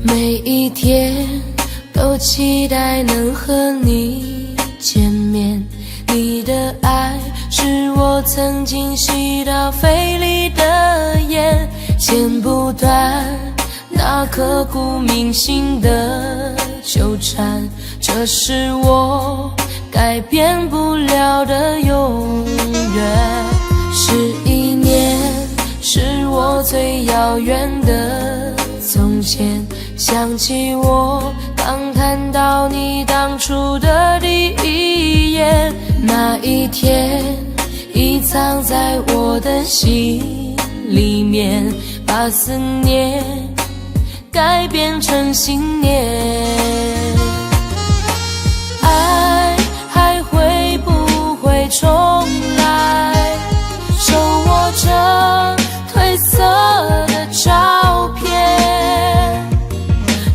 每一天都期待能和你见面，你的爱是我曾经吸到肺里的烟，剪不断那刻骨铭心的纠缠，这是我改变不了的永远。11年是我最遥远的从前，想起我刚看到你当初的第一眼，那一天已藏在我的心里面，把思念改变成信念。爱还会不会重来？手握着褪色的照片，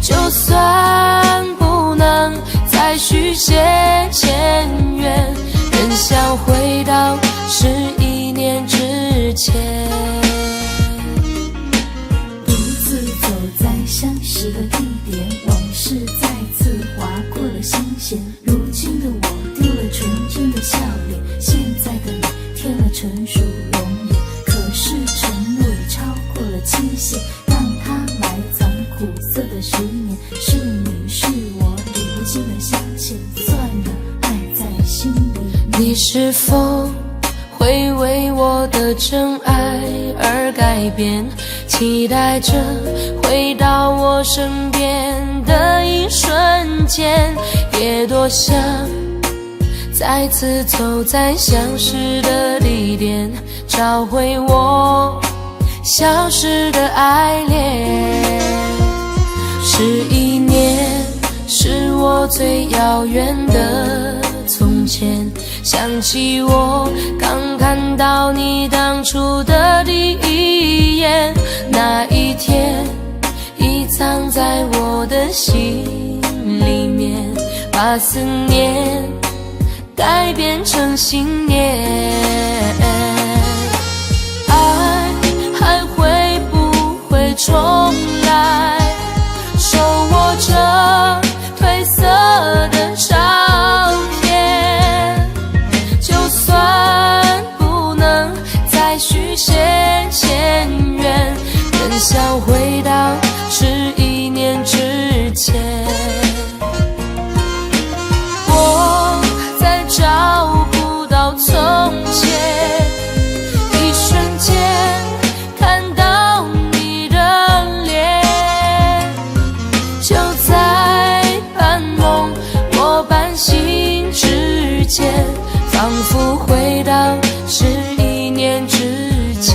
就算不能再续写前缘，仍想回到11年之前。独自走在相识的地点，往事再次划过了心弦。如今的我丢了纯真的笑脸，现在的你添了成熟容颜。可是承诺已超过了期限，让它埋藏苦涩的10年。是你是我理不尽的相欠，算了，爱在心里面。你是否会为我的真爱而改变？期待着回到我身边的一瞬间，也多想再次走在相识的地点，找回我消失的爱恋。11年是我最遥远的从前，想起我刚看到你当初的第一眼，那一天已藏在我的心里面，把思念改变成信念。爱还会不会重来？手握着褪色的照片，就算不能再续写前缘，仍想回到11年之前。我再找不到从前，一瞬间看到你的脸，就在半梦或半醒之间，仿佛回到11年之前。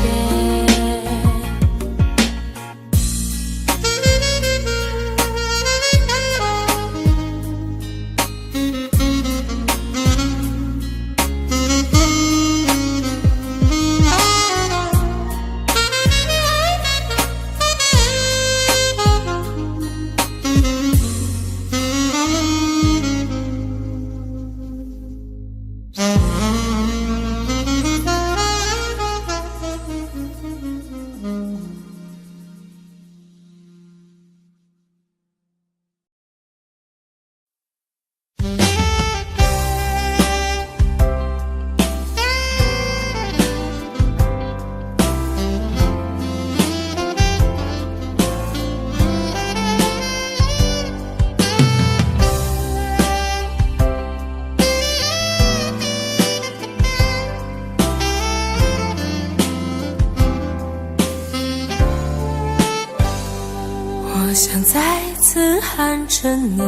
我想再次喊着你，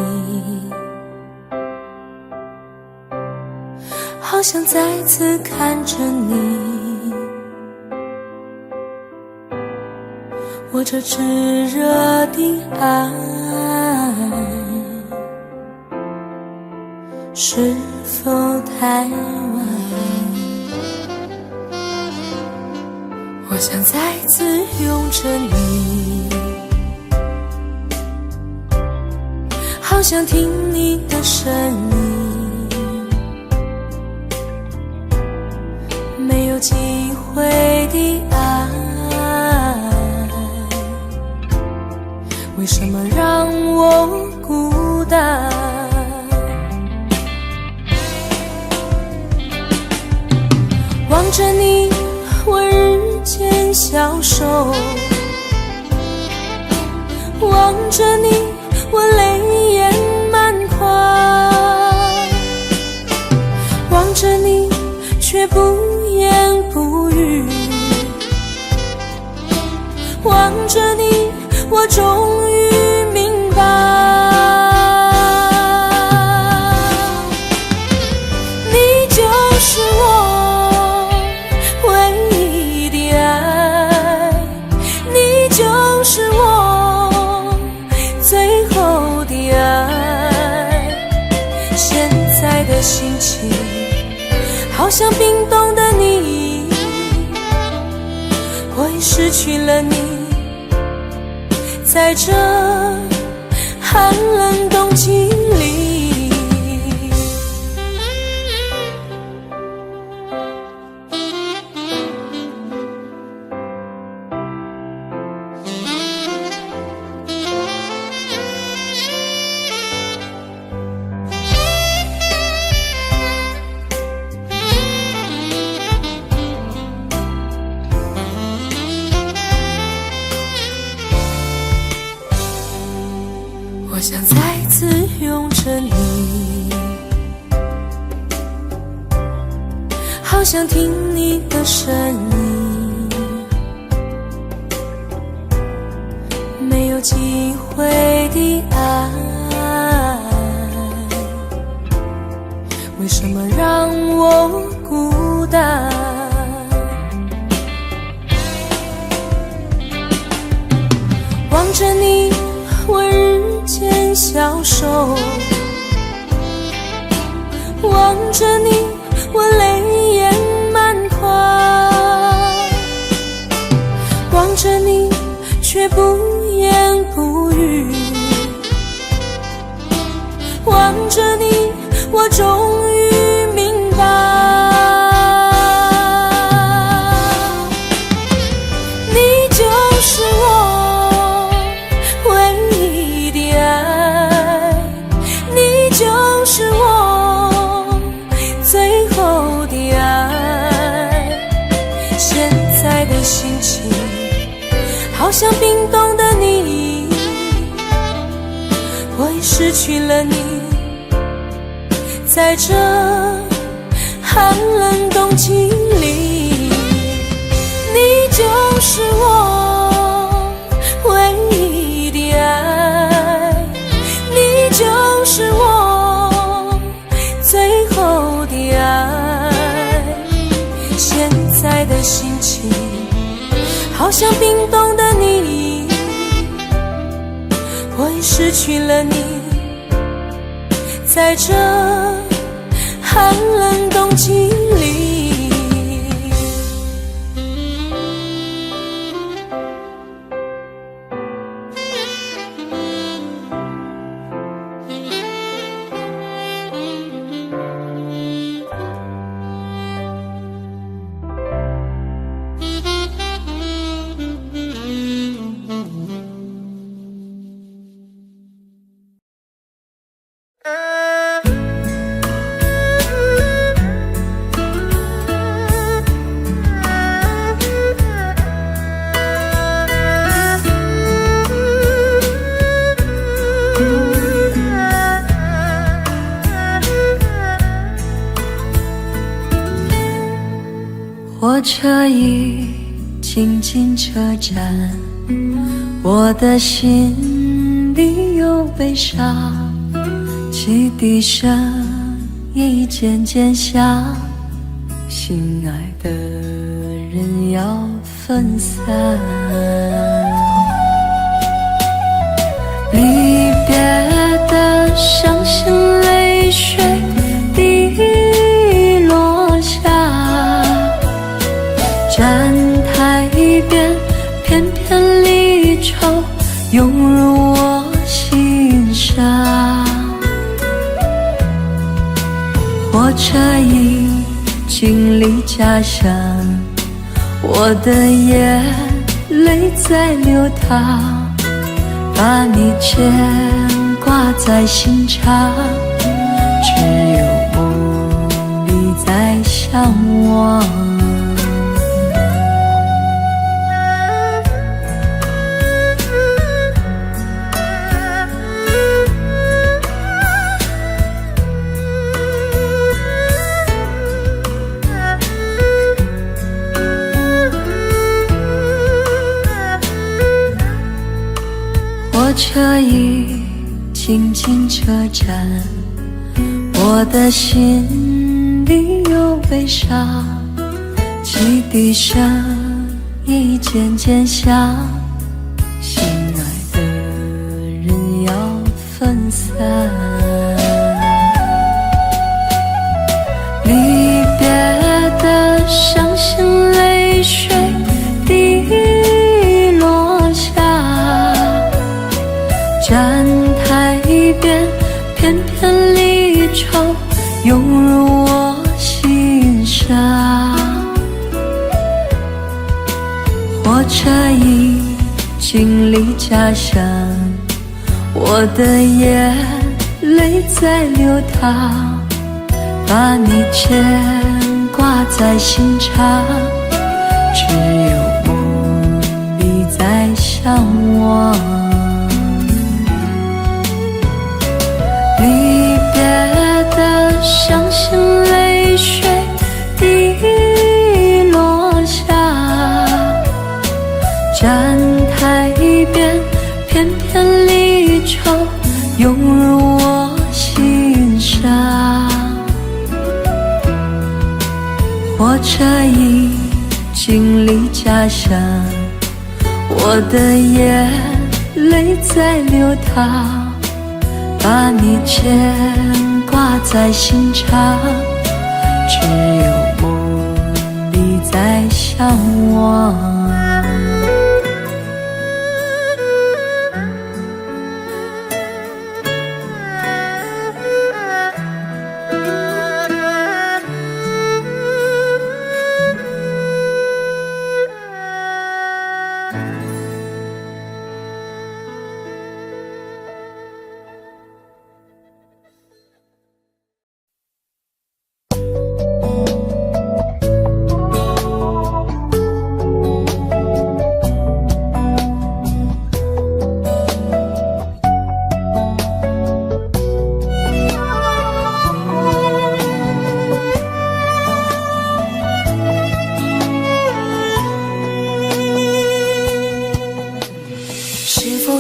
好想再次看着你，我这炙热的爱是否太晚？我想再次拥着你，好想听你的声音，没有机会的爱，为什么让我孤单？望着你，我日渐消瘦，望着你，我泪眼满眶，望着你，却不言不语，望着你，我终于明白，你就是我唯一的爱，你就是我最后的爱。现在的心情好像冰冻的你，我已失去了你，在这寒冷冬季里。我想再次拥着你，好想听你的声音，没有机会的爱，为什么让我孤单？望着你，我日渐消瘦，望着你，我泪眼满眶，望着你，却不言不语，望着你，我终于明白，你就是我唯一的爱，你就是我最后的爱。现在的心情好像冰冻的你，我已失去了你，在这寒冷冬季里。你就是我唯一的爱，你就是我最后的爱。现在的心情好像冰冻的你，我已失去了你，在这寒冷冬季里。火车已经进车站，我的心里有悲伤，汽笛声已渐渐响，心爱的人要分散，离别的伤心泪水车已经离家乡，我的眼泪在流淌，把你牵挂在心上，只有梦里在向往。火车已经进车站，我的心里有悲伤，汽笛声已渐渐响，心爱的人要分散。离别的伤心泪水滴落下，站台边片片离愁涌入我心上。火车已经离家乡，我的眼泪在流淌，把你牵挂在心上，只有梦里在向往。离别的伤心泪水滴落下，站台边片片离愁涌入我心上。火车已经离家乡，我的眼泪在流淌，把你牵挂在心上，只有梦里在向往。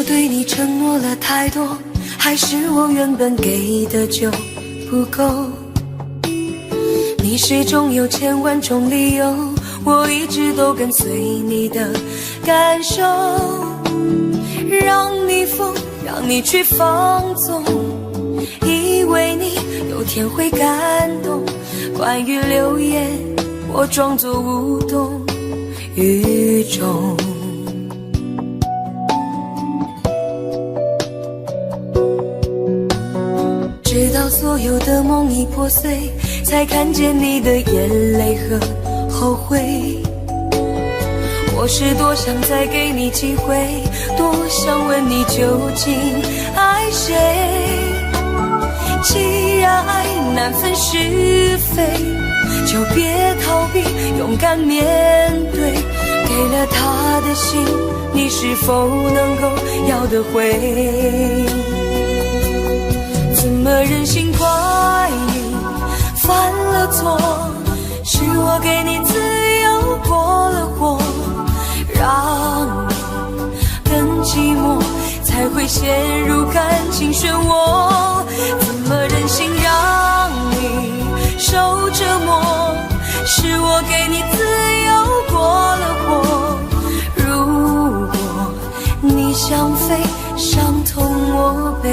对你承诺了太多，还是我原本给的就不够？你始终有千万种理由，我一直都跟随你的感受，让你疯，让你去放纵，以为你有天会感动。关于流言，我装作无动于衷。直到所有的梦已破碎，才看见你的眼泪和后悔。我是多想再给你机会，多想问你究竟爱谁。既然爱难分是非，就别逃避，勇敢面对。给了他的心，你是否能够要得回？怎么忍心怪你犯了错？是我给你自由过了火，让你更寂寞，才会陷入感情漩涡。怎么忍心让你受折磨？是我给你自由过了火。如果你想飞，伤痛我背。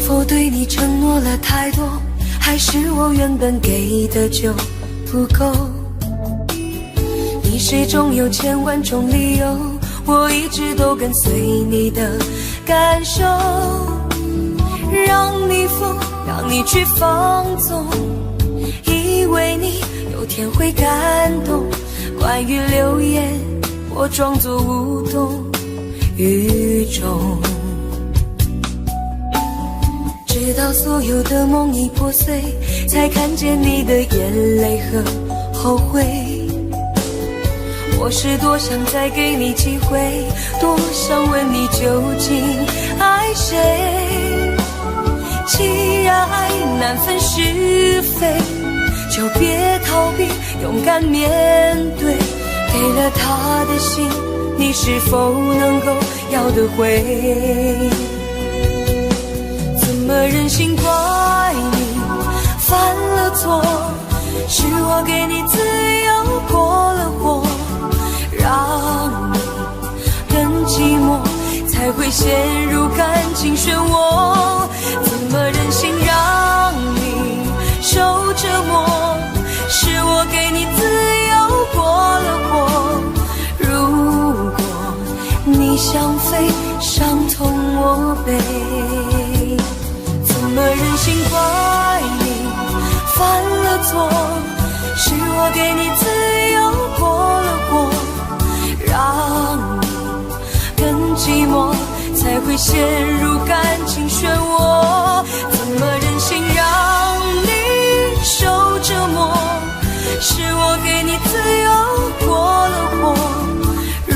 否对你承诺了太多，还是我原本给的就不够？你始终有千万种理由，我一直都跟随你的感受，让你疯，让你去放纵，以为你有天会感动。关于流言，我装作无动于衷，直到所有的梦已破碎，才看见你的眼泪和后悔。我是多想再给你机会，多想问你究竟爱谁。既然爱难分是非，就别逃避，勇敢面对。给了他的心，你是否能够要得回？怎么忍心怪你犯了错？是我给你自由过了火，让你更寂寞，才会陷入感情漩涡。怎么忍心让你受折磨？是我给你自由过了火。如果你想飞，伤痛我背。怎么忍心怪你犯了错？是我给你自由过了火，让你更寂寞，才会陷入感情漩涡。怎么忍心让你受折磨？是我给你自由过了火。如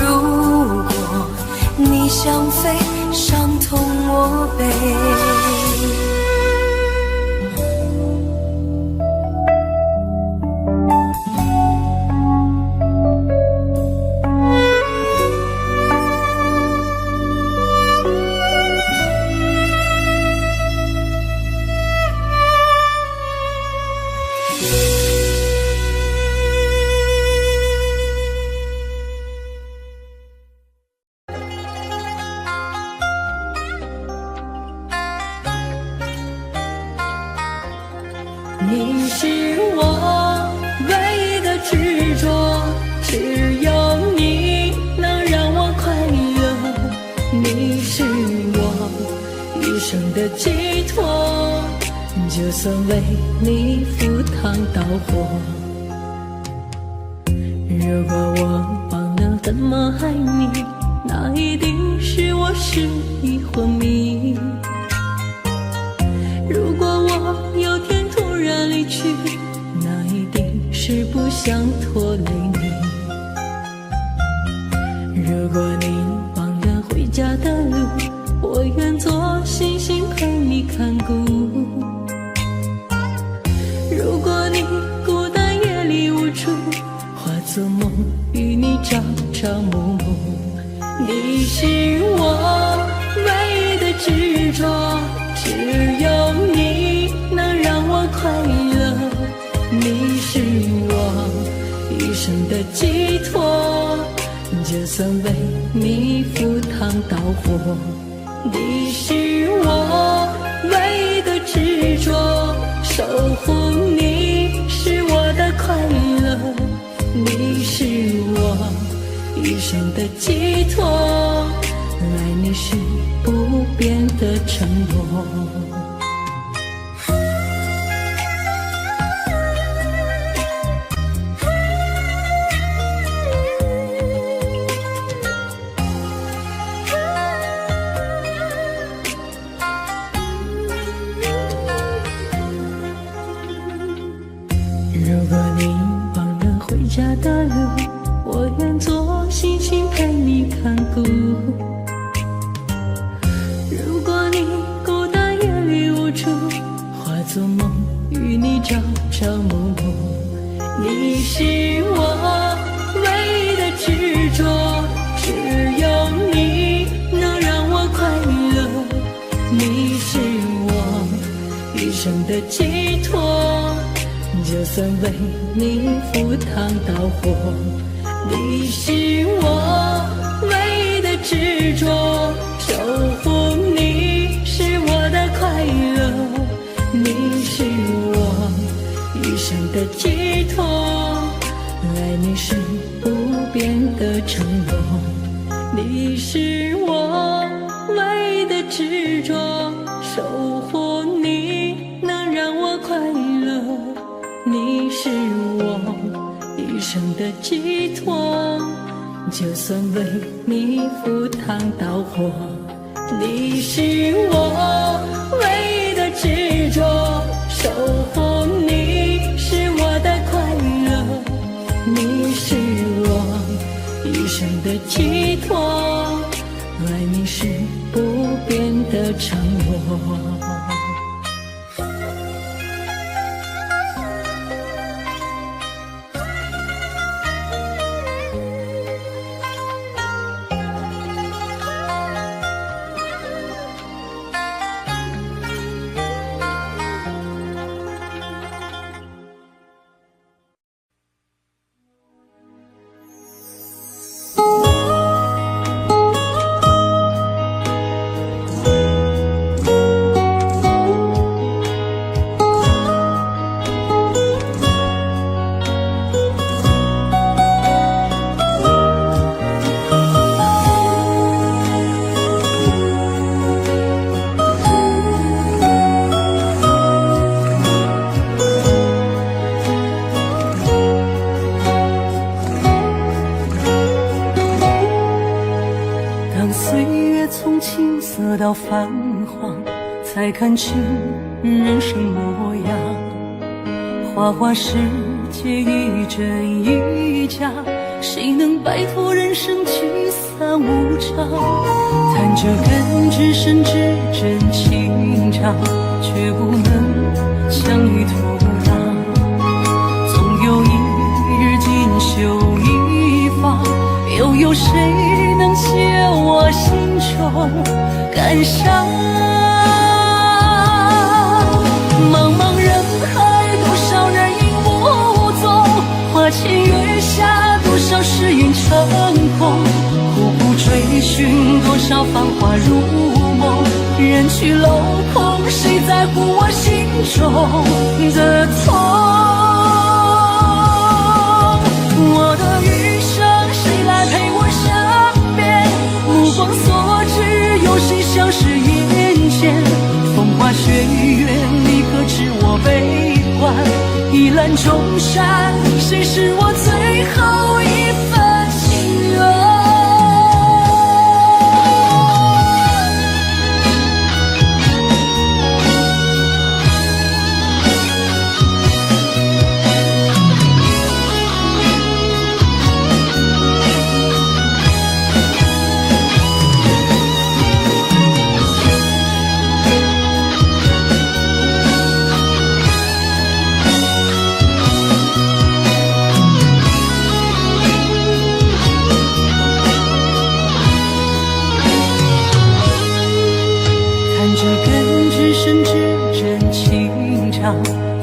果你想飞，伤痛我背。你是我唯一的执着，只有你能让我快乐。你是我一生的寄托，就算为你赴汤蹈火。如果我忘了怎么爱你，那一定是我失忆昏迷。如果我有天突然离去，那一定是不想拖累你。如果你忘了回家的路，我愿做星星陪你看顾。如果你孤单夜里无助，化作梦与你朝朝暮暮。你是我唯一的执着，只有你能让我快乐。你是我一生的寄托，就算为你赴汤蹈火。你是我唯一的执着，守护你是我的快乐。你是我一生的寄托，爱你是不变的承诺。如果你忘了回家的路，我愿做星星陪你看顾。如果你孤单夜里无助，化作梦与你朝朝暮暮。你是我唯一的执着，只有你能让我快乐。你是我一生的寄托，就算为你赴汤蹈火。你是我唯一的执着，守护你是我的快乐。变的承诺。你是我唯一的执着，守护你能让我快乐，你是我一生的寄托，就算为你赴汤蹈火。你是我唯一的执着，守护你是我的快乐，你是我一生的寄托，爱你是不变的承诺。到泛黄，才看清人生模样。花花世界一真一假，谁能摆脱人生聚散无常？弹着根只深知真情长，却不能相遇土壤。总有一日锦绣一方，又有谁能解我心中感伤？茫茫人海，多少人影无踪，花前月下，多少诗云成空。苦苦追寻，多少繁华如梦，人去楼空，谁在乎我心中的痛？我的余生，谁来陪我相辨？目光所至，有谁消失眼前？风花雪月，你可知我悲欢？一览众山，谁是我最后一份情缘？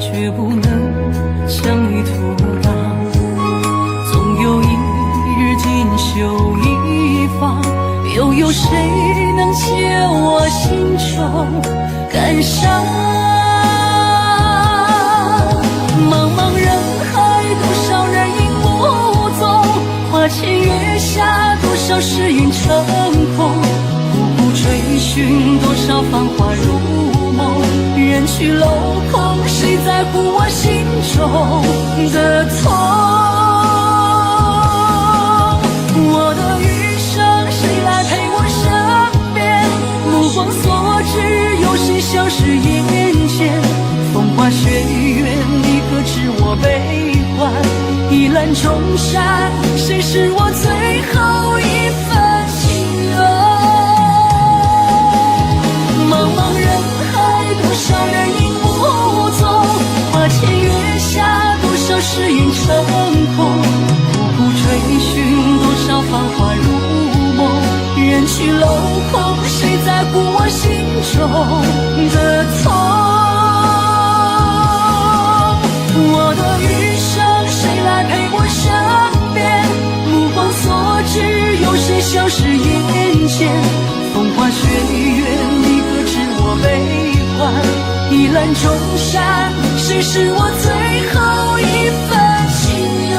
却不能相遇土壤，总有一日锦绣一方，又有谁能解我心中感伤？茫茫人海，多少人影无踪，花前月下，多少诗云成空。苦苦追寻，多少繁华如梦，人去楼空，谁在乎我心中的痛？我的余生，谁来陪我相辨？目光所至，有谁消失眼前？风花雪月，你可知我悲欢？一览众山，谁是我最后一份情缘？茫茫人海，多少人影无踪，花前月下，多少诗云成空。苦苦追寻，多少繁华如梦，人去楼空，谁在乎我心中的痛？我的余生，谁来陪我相辨？目光所至，有谁消失眼前？风花雪月，你可知我悲欢？一览众山，谁是我最后一份情缘？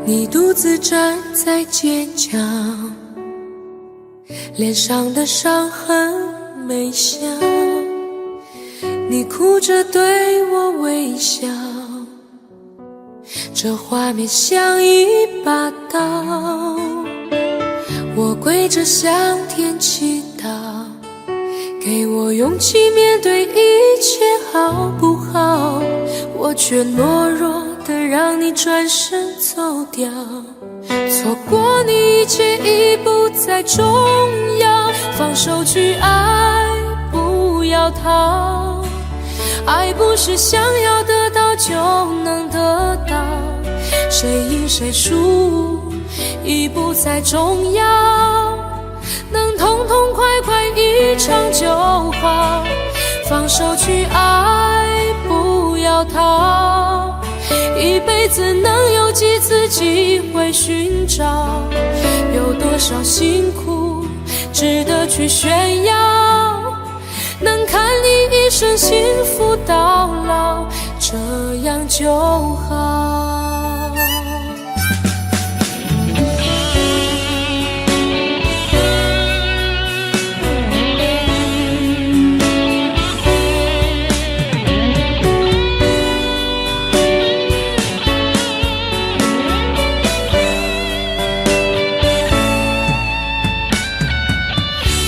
你独自站在街角，脸上的伤痕没消，你哭着对我微笑，这画面像一把刀。我跪着向天祈祷，给我勇气面对一切好不好？我却懦弱的让你转身走掉，错过你一切已不再重要，放手去爱，不要逃。爱不是想要得到就能得到，谁赢谁输已不再重要，能痛痛快快一场就好。放手去爱，不要逃，一辈子能有几次机会寻找？有多少辛苦值得去炫耀？能看你一生幸福到老，这样就好。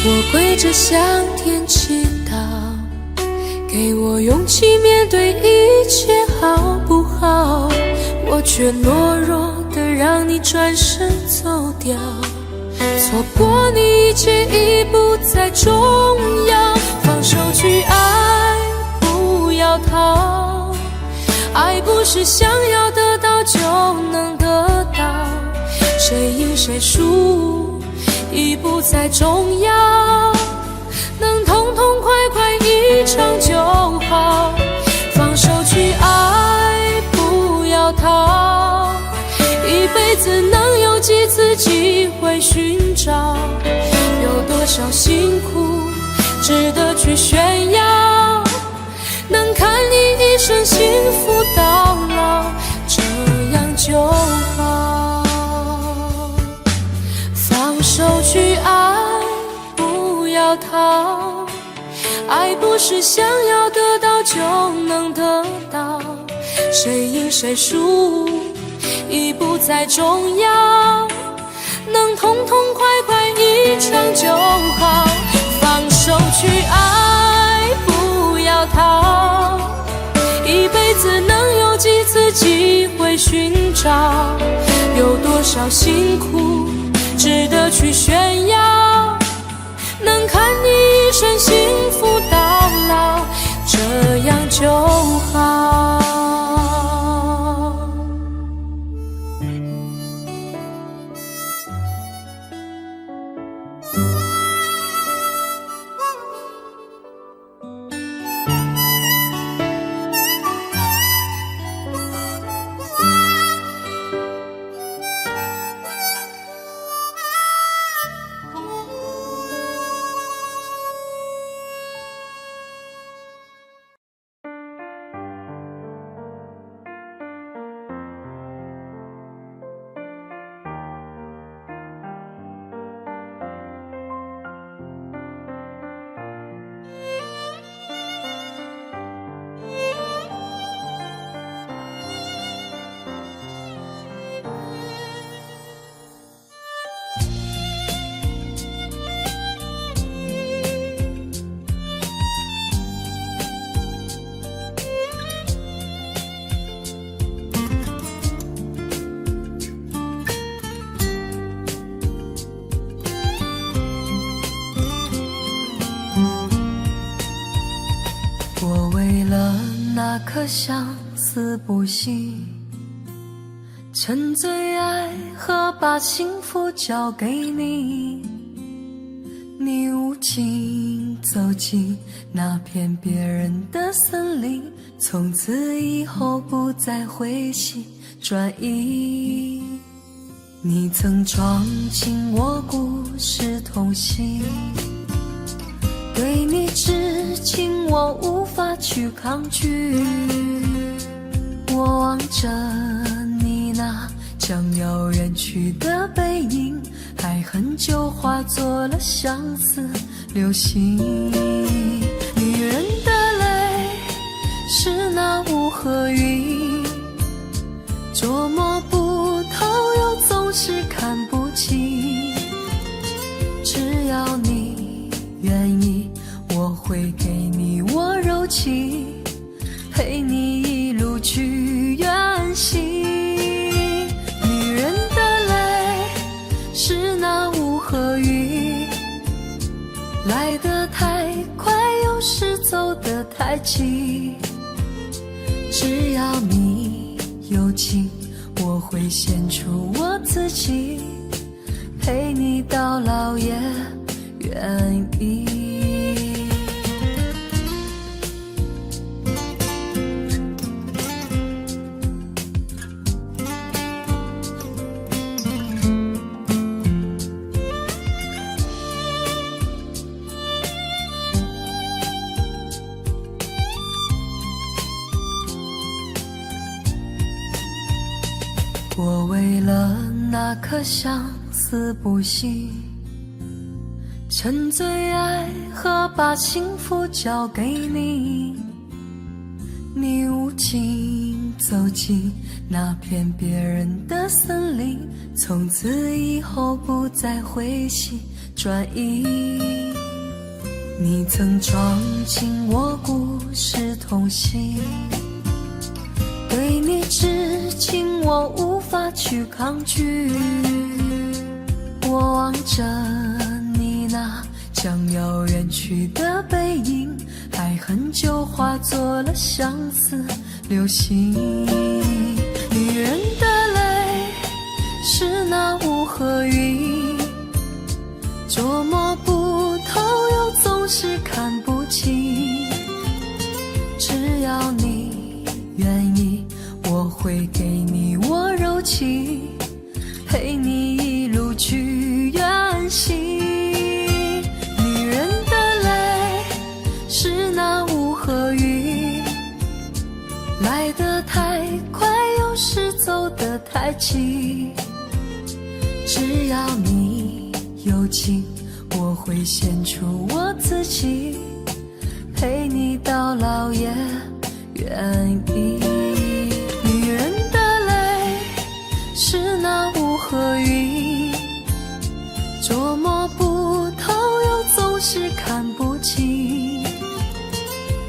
我跪着向天祈祷，给我勇气面对一切好不好？我却懦弱的让你转身走掉，错过你一切已不再重要。放手去爱，不要逃，爱不是想要得到就能得到，谁赢谁输已不再重要，能痛痛快快一场就好。放手去爱，不要逃，一辈子能有几次机会寻找？有多少辛苦值得去炫耀？能看你一生幸福到老，这样就好。放手去爱，不要逃，爱不是想要得到就能得到，谁赢谁输已不再重要，能痛痛快快一场就好。放手去爱，不要逃，一辈子能有几次机会寻找？有多少辛苦值得去炫耀？能看你一生幸福到老，这样就好。我为了那颗相思不息，趁最爱和把幸福交给你，你无情走进那片别人的森林，从此以后不再回心转意。你曾闯进我故事痛心，对你痴情我无法去抗拒。我望着你那将要远去的背影，还很久化作了相思流星。女人的泪是那雾和云，捉摸不透又总是看不清。只要你愿意，我会给你我柔情，陪你一路去远行。女人的泪是那雾和云，来得太快又是走得太急。只要你有情，我会献出我自己，陪你到老也愿意。我为了那颗相思不息，沉醉爱和把幸福交给你。你无情走进那片别人的森林，从此以后不再回心转意。你曾闯进我故事痛心，对你痴情我无法去抗拒。我望着你那将要远去的背影，还很久化作了相思流星。女人的泪是那雾和云，捉摸不透又总是看不清。只要你愿意，我会给你我柔情，陪你一路去远行。女人的泪是那雾和云，来得太快又是走得太急。只要你有情，我会献出我自己，陪你到老也愿意。女人的泪是那雾和云，捉摸不透又总是看不清。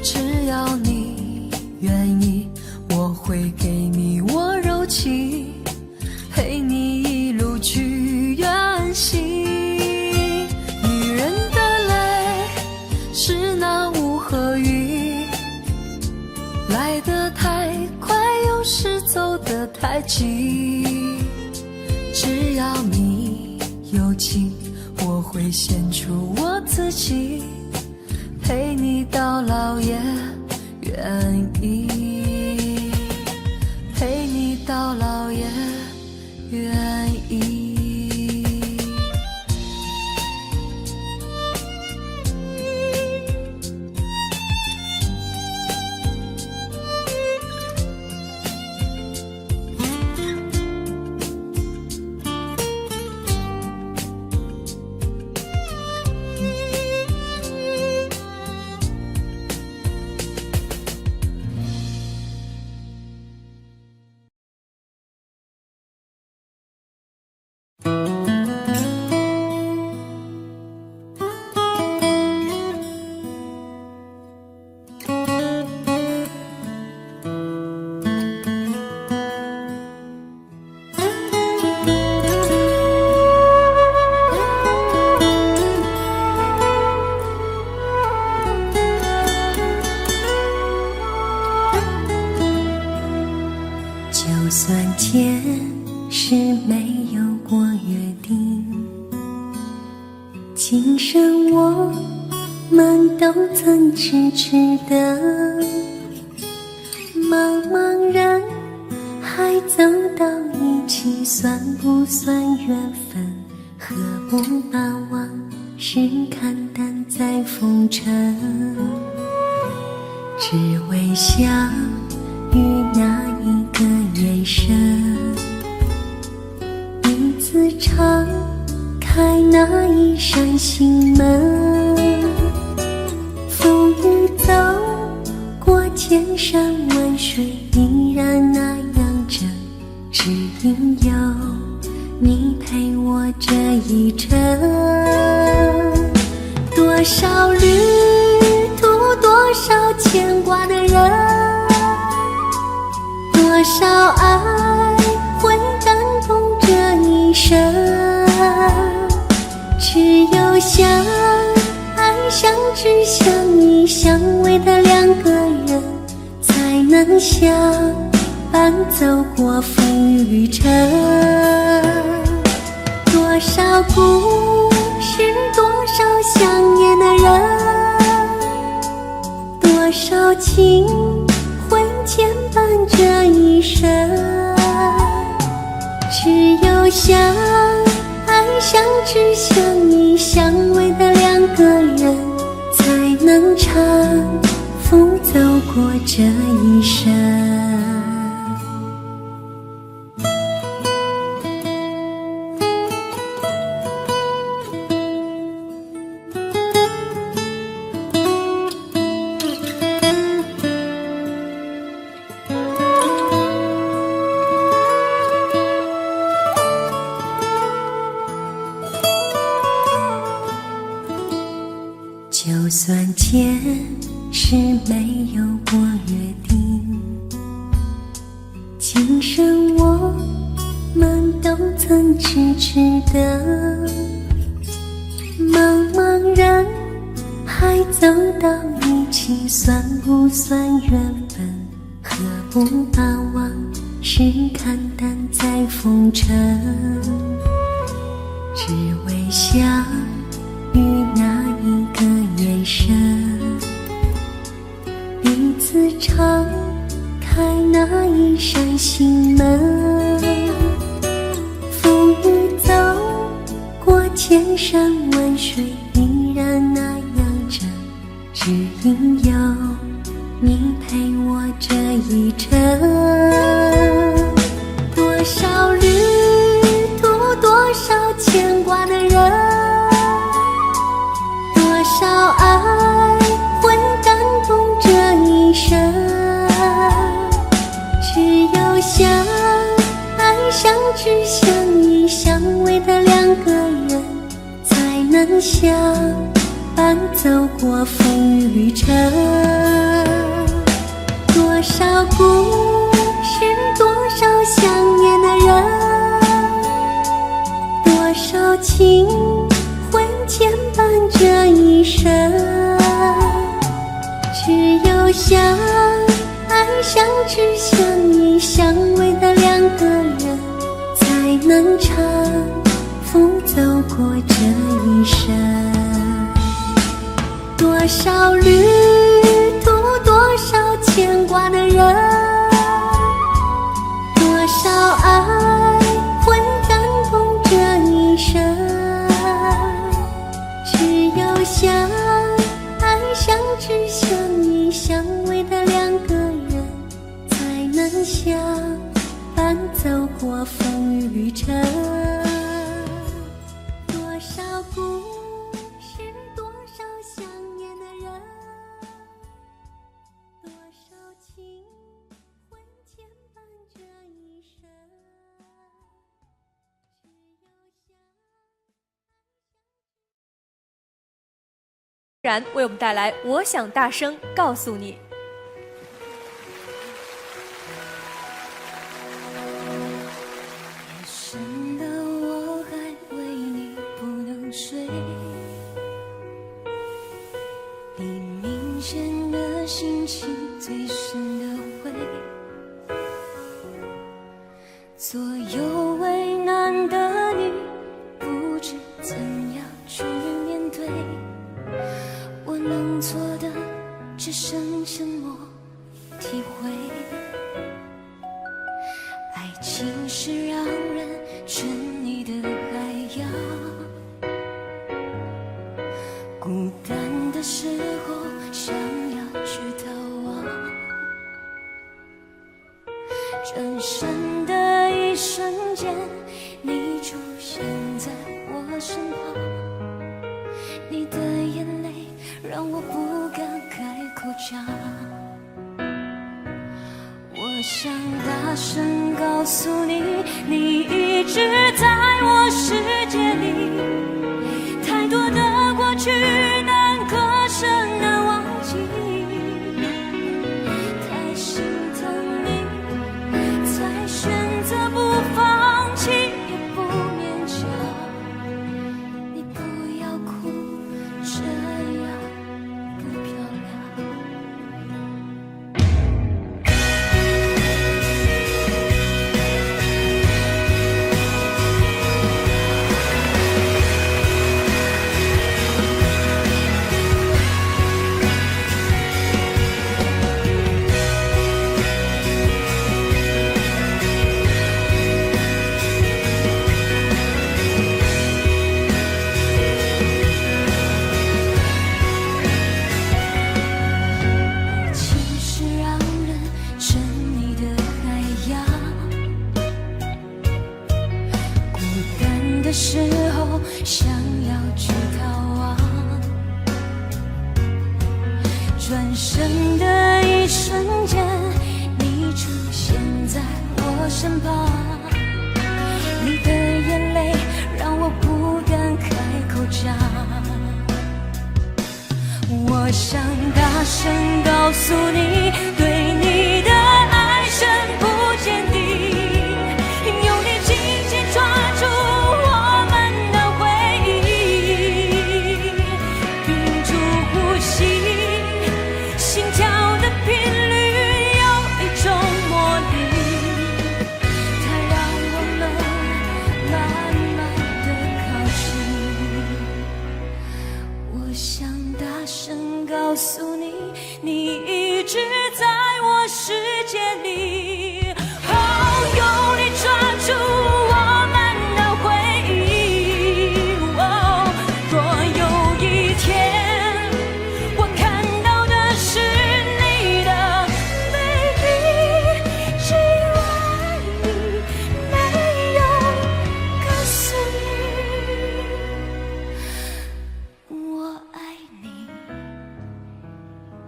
只要你愿意，我会给你我柔情，陪你一路去远行。女人的泪是那雾和云，来得太快又是走得太急。只要你有情，我会献出我自己，陪你到老也愿意，陪你到老也愿意。就算前世没有过约定，今生我们都曾痴痴的。茫茫人海走到一起，算不算缘分？何不把往事看淡在风尘？只为相遇那一个眼神，次敞开那一扇心门，风雨走过千山万水，依然那样真，只因有你陪我这一程。多少旅途，多少牵挂的人，多少爱会感动这一生。只有相爱相知相依相偎的两个人，才能相伴走过风雨尘。多少故事，多少想念的人，多少情会牵绊这一生。只有相爱相知相依相偎的两个人，才能搀扶走过这一生。就算前世没有过约定，今生我们都曾痴痴的。茫茫人海走到一起，算不算缘分？何不把往事看淡在风尘？只为相遇那一个眼神，彼此敞开那一扇心门。风雨走过千山万水，依然那样真，只因有你陪我这一程。多少旅途，多少牵挂的人，多少爱会感动这一生。只有相爱相知相依相偎的两个人，才能相伴走过风雨尘。多少故事，多少想念的人，多少情会牵绊这一生。只有相爱相知相依相偎的两个人，才能搀扶走过这一生。多少旅途，多少牵挂的人，多少爱会感动这一生。只有相爱相知相依相偎的两个人，才能相伴走过风雨尘。多少故事，多少想念的人，多少情会牵绊这一生。然为我们带来《我想大声告诉你》。夜深了，我还为你不能睡，你明显的心情最深的灰，左右为难的你，不知怎样去面对。我能做的只剩沉默体会，爱情是让人沉溺的海洋，孤单的时候想要去逃亡，转身的一瞬间你出现旁，你的眼泪让我不敢开口讲。我想大声告诉你，你一直在我世界里，太多的过去难割舍难忘记，太心疼你才选择不放弃也不勉强。你不要哭，这样不漂亮。的时候想要去逃亡，转身的一瞬间你出现在我身旁，你的眼泪让我不敢开口讲。我想大声告诉你，对你的爱深不见底，用力紧紧抓住我们的回忆，屏住呼吸，心跳的频率有一种魔力，它让我们慢慢的靠近。我想大声告诉你，你一直在我世界里，用力抓住我们的回忆。若有一天我看到的是你的美丽，只有爱你，没有告诉你我爱你，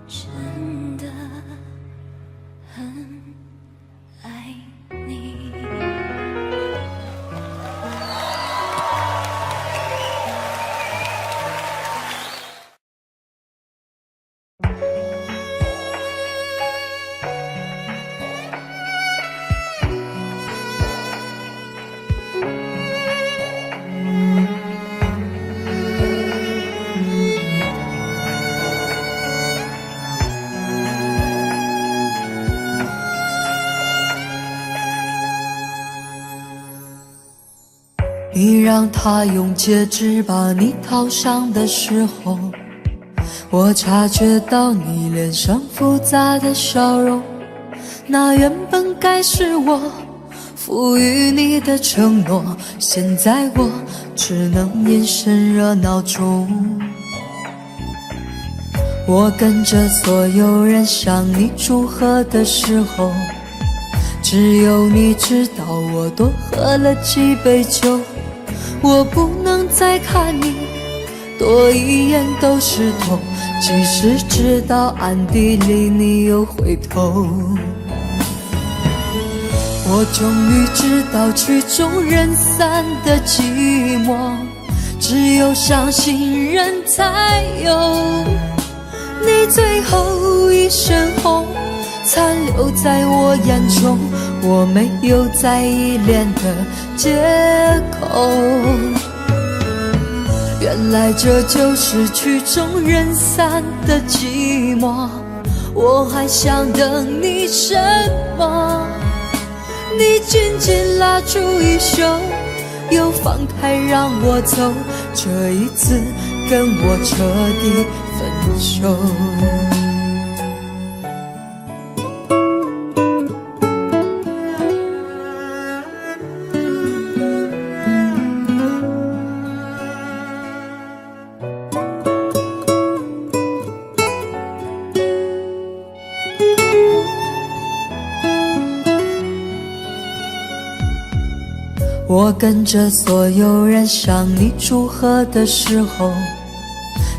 真的很爱你。你让他用戒指把你套上的时候，我察觉到你脸上复杂的笑容，那原本该是我赋予你的承诺，现在我只能隐身热闹中。我跟着所有人向你祝贺的时候，只有你知道我多喝了几杯酒。我不能再看你多一眼都是痛，即使知道暗地里你又回头。我终于知道曲终人散的寂寞，只有伤心人才有。你最后一身红残留在我眼中，我没有再依恋的借口。原来这就是曲终人散的寂寞，我还想等你什么？你紧紧拉住衣袖，又放开让我走，这一次跟我彻底分手。我我跟着所有人向你祝贺的时候，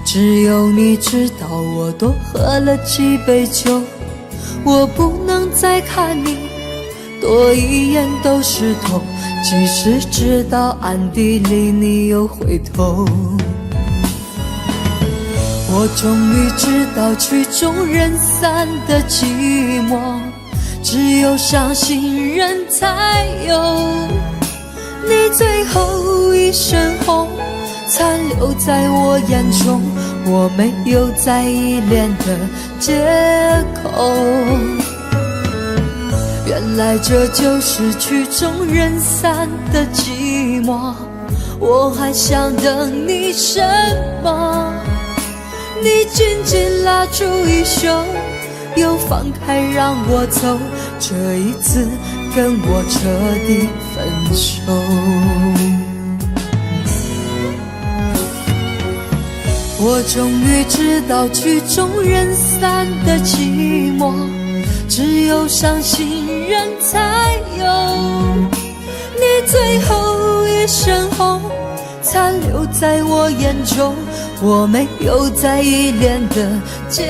只有你知道我多喝了几杯酒。我不能再看你多一眼都是痛，即使知道暗地里你又回头。我终于知道曲终人散的寂寞，只有伤心人才有。你最后一身红残留在我眼中，我没有再依恋的借口。原来这就是曲终人散的寂寞，我还想等你什么？你紧紧拉住衣袖，又放开让我走，这一次跟我彻底分手。我终于知道曲终人散的寂寞，只有伤心人才有。你最后一身红残留在我眼中，我没有再依恋的借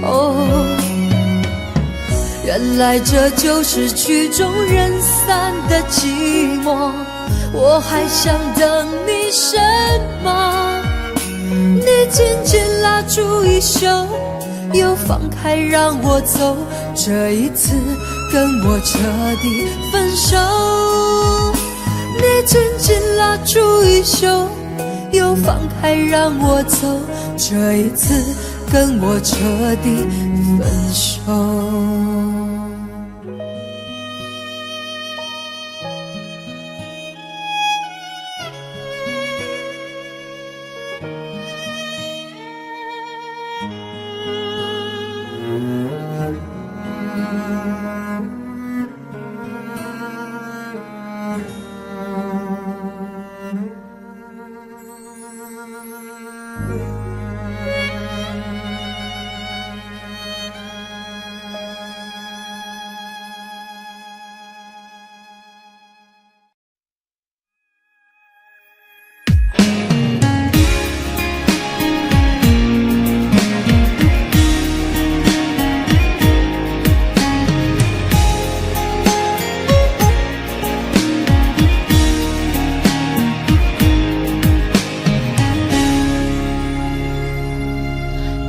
口。原来这就是曲终人散的寂寞，我还想等你什么？你紧紧拉住衣袖，又放开让我走，这一次跟我彻底分手。你紧紧拉住衣袖，又放开让我走，这一次跟我彻底分手。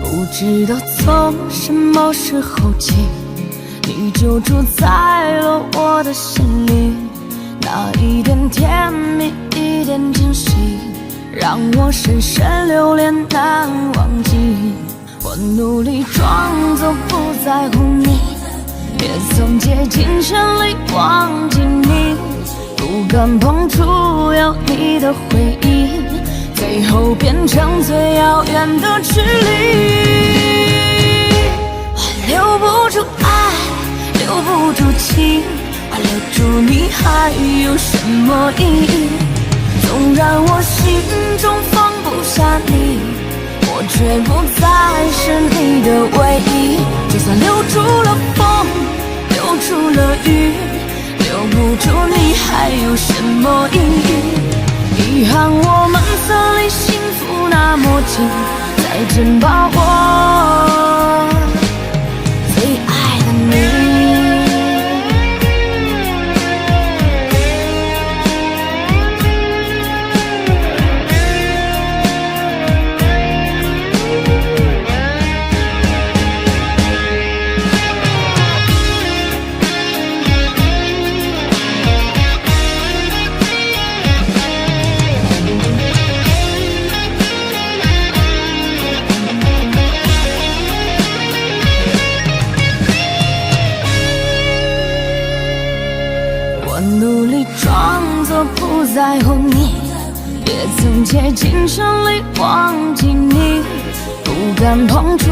不知道从什么时候起，你就住在了我的心里，那一点甜蜜，一点珍惜，让我深深留恋难忘记。我努力装作不在乎你，也曾竭尽全力忘记你，不敢碰触有你的回忆，最后变成最遥远的距离。我留不住爱，留不住情，我留住你还有什么意义？纵然我心中放不下你，我却不再是你的唯一。就算留住了风，留住了雨，留不住你还有什么意义？遗憾我们曾离幸福那么近，再真把握最爱的你。努力装作不在乎你，也曾竭尽全力忘记你，不敢碰触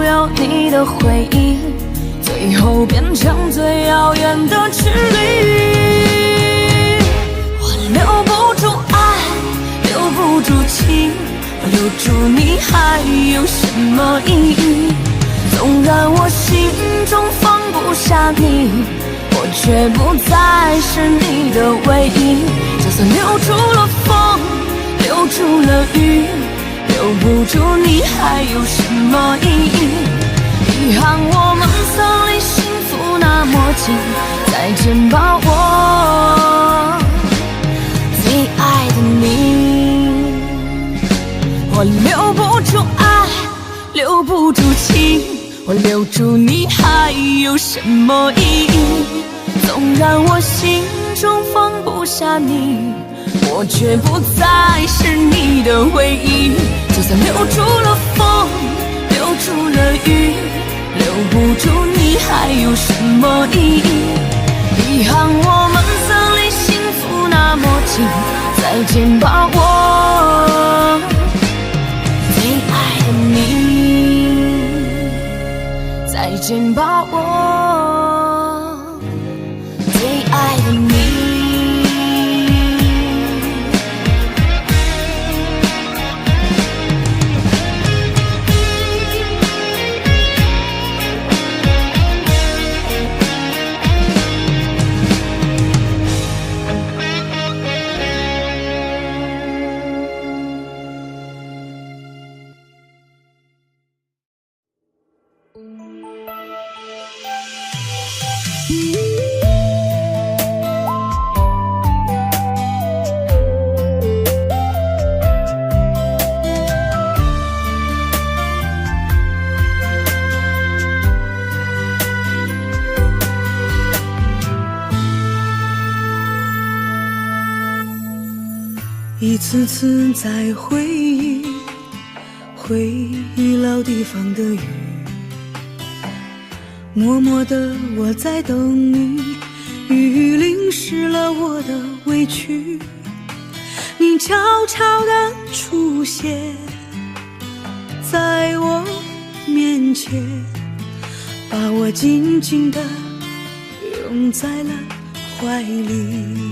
有你的回忆，最后变成最遥远的距离。我留不住爱，留不住情，我留住你还有什么意义？纵然我心中放不下你，我我却不再是你的唯一。就算留住了风，留住了雨，留不住你还有什么意义？遗憾我们曾离幸福那么近，再见吧我最爱的你。我留不住爱，留不住情，我留住你还有什么意义？纵然我心中放不下你，我却不再是你的唯一。就算留住了风，留住了雨，留不住你还有什么意义？遗憾我们曾离幸福那么近，再见吧我最爱的你，再见吧我最爱的你。一次次在回忆老地方的雨，默默地我在等你，雨淋湿了我的委屈，你悄悄地出现在我面前，把我紧紧地拥在了怀里。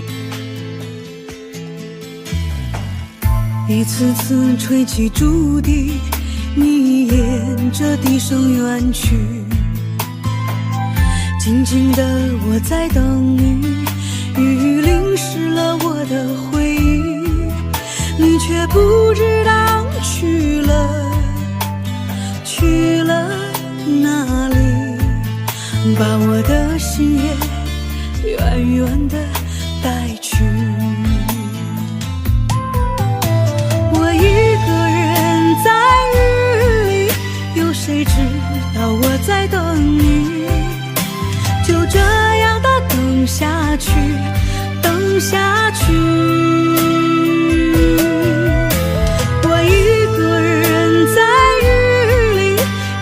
一次次吹起竹笛，你沿着笛声远去，静静的我在等你，雨淋湿了我的回忆，你却不知道去了哪里，把我的心也远远的带去。谁知道我在等你，就这样的等下去，等下去。我一个人在雨里，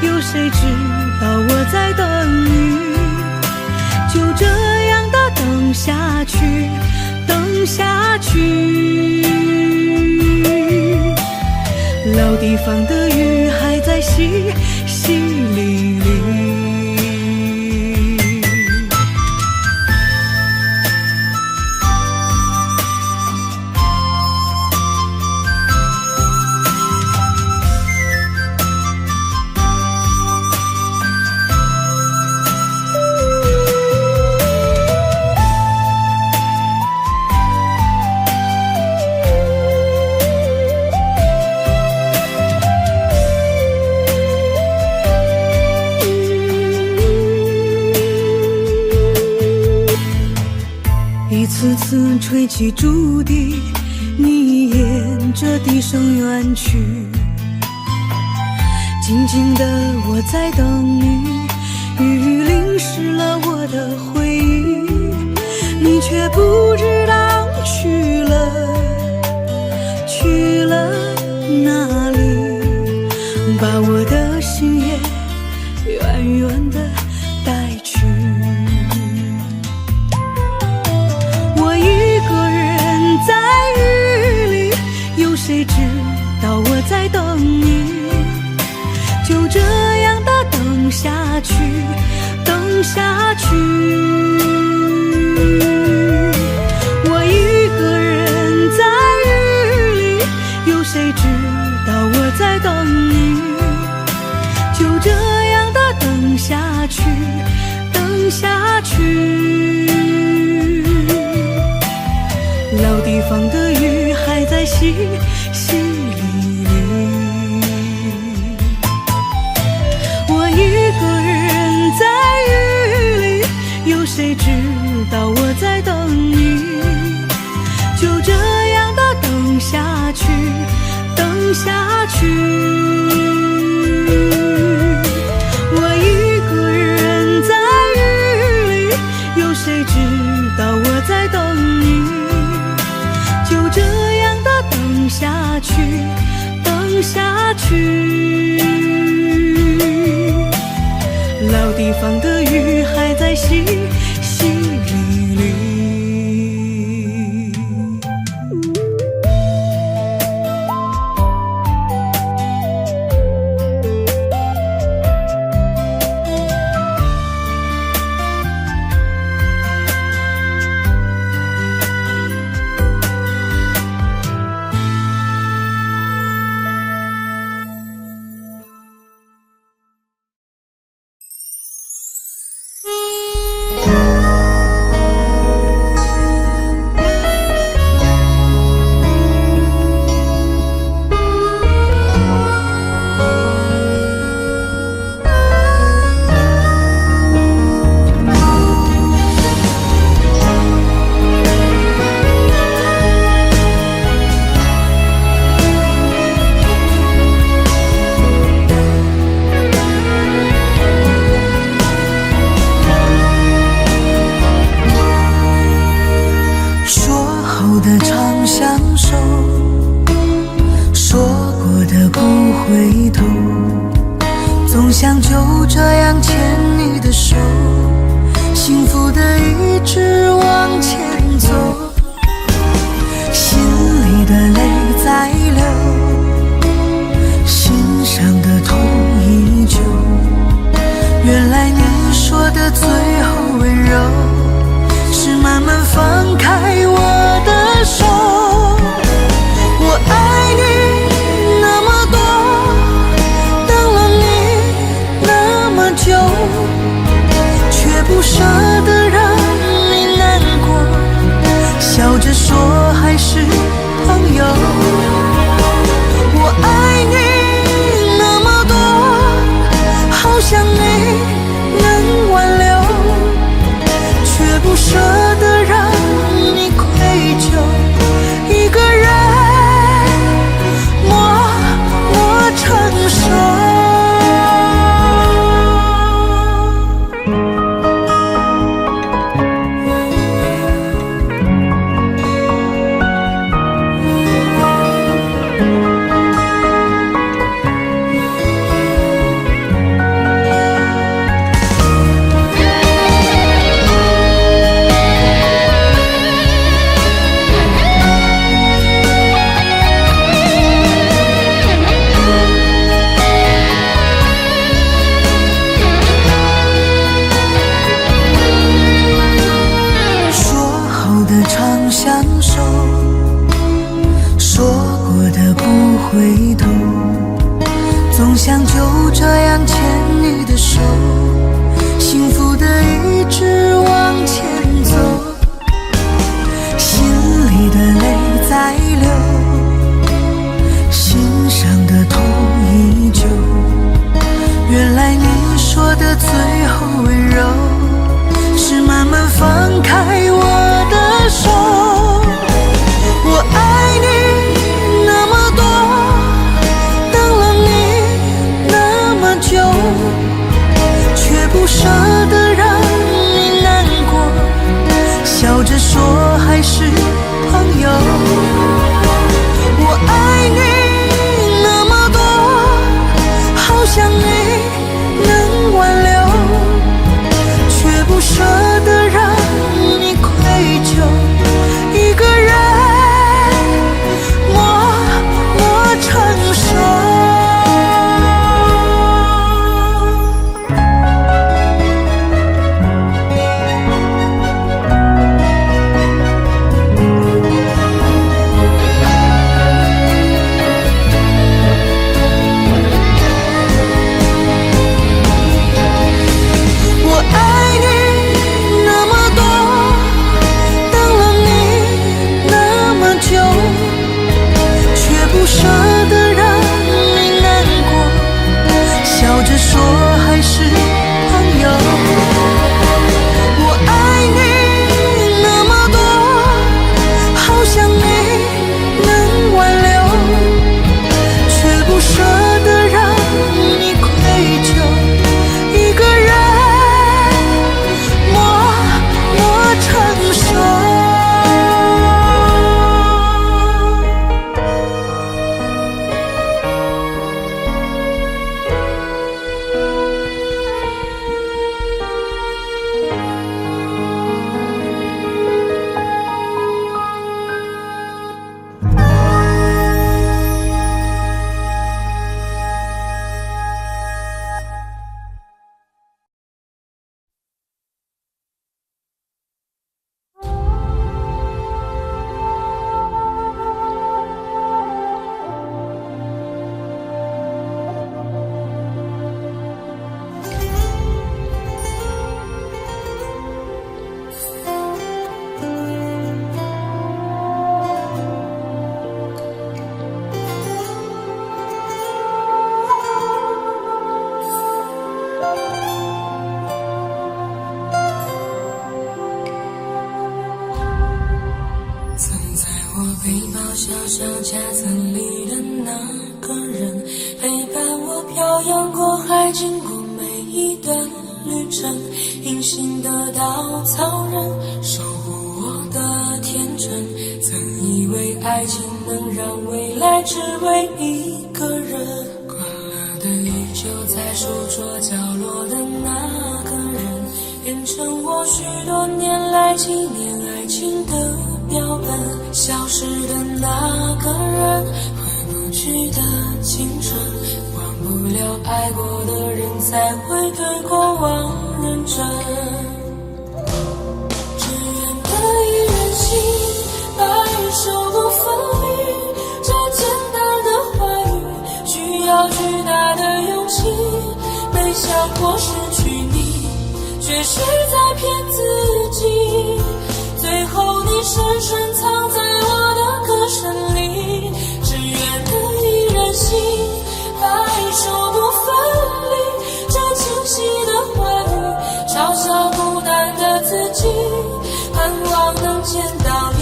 有谁知道我在等你，就这样的等下去，等下去。老地方的雨还在淅淅沥沥，一次次吹起竹笛，你沿着笛声远去，静静的我在等你，雨淋湿了我的回忆，你却不知道去了哪里，把我的心也远远的带去。谁知道我在等你，就这样的等下去，等下去。我一个人在雨里，有谁知道我在等你，就这样的等下去，等下去。地方的雨还在淅淅沥沥。我一个人在雨里，有谁知道我在等你？就这样的等下去，等下去。我一个人在雨里，有谁知道我在等你？就这样的等下去，等下去。老地方的雨还在淅淅沥沥。总想就这样牵你的手，幸福的一直往前走，心里的泪在流，心上的痛依旧。原来你说的最后温柔，是慢慢放开我的手。我爱你那么多，等了你那么久，却不舍得让你难过，笑着说还是朋友。我爱你那么多，好想你能挽留，却不舍得让你愧疚，一个人默承受。回头，总想就这样牵你的手，幸福的一直往前走，心里的泪在流，心上的痛依旧。原来你说的最后温柔，是慢慢放开我的手。我爱你那么多，等了你那么久，小小夹层里的那个人，陪伴我漂洋过海，经过每一段旅程，隐形的稻草人，守护我的天真。曾以为爱情能让未来只为一个人，关了的依旧在书桌角落的那个人，变成我许多年来纪念爱情的标本。消失的那个人，回不去的青春，忘不了爱过的人，才会对过往认真。只愿得一人心，白首不分离，这简单的话语需要巨大的勇气。没想过失去你，却是在骗自己。最后你深深藏在我的歌声里，只愿得一人心，白首不分离。这清晰的话语嘲笑孤单的自己，盼望能见到你，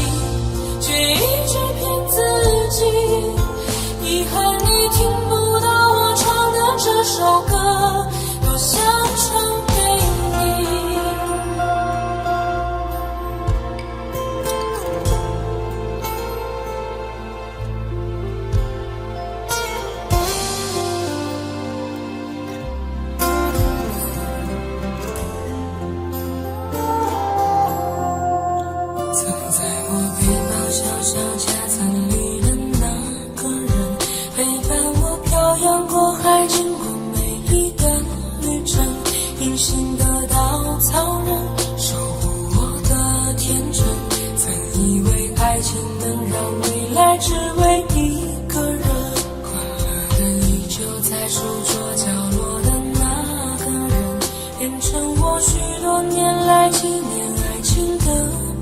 却一直骗自己。遗憾你听不到我唱的这首歌，多想唱给你。小小夹层里的那个人，陪伴我漂洋过海，经过每一段旅程，隐形的稻草人，守护我的天真。曾以为爱情能让未来只为一个人，快乐的依旧在书桌角落的那个人，变成我许多年来纪念爱情的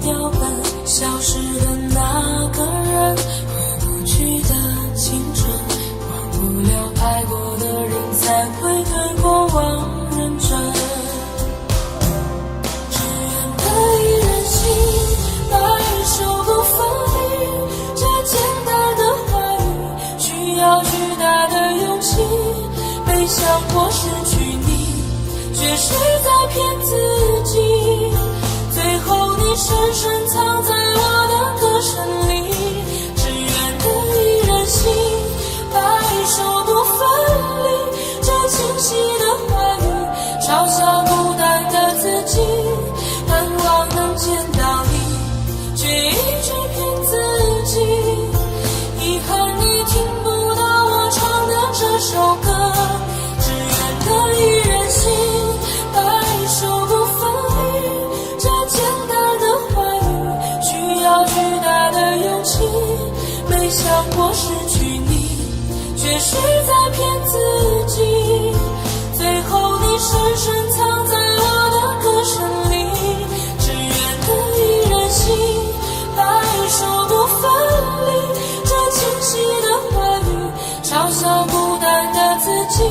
标本。消失的那个人，回不去的青春，忘不了爱过的人，才会对过往认真。只愿得一人心，白首不分离。这简单的话语需要巨大的勇气。没想过失去你，却是在骗自己。最后你深深藏在我的歌声里，只愿得一人心，白首不分离。这清晰的话语嘲笑孤单的自己，盼望能见到你，却一直骗自己。遗憾你听不到我唱的这首歌，只愿得一人心，白首不分离。这简单的话语需要巨大的勇气。没想过失去你，却是在骗自己。最后你深深藏在我的歌声里，只愿得一人心，白首不分离。这清晰的话语嘲笑孤单的自己。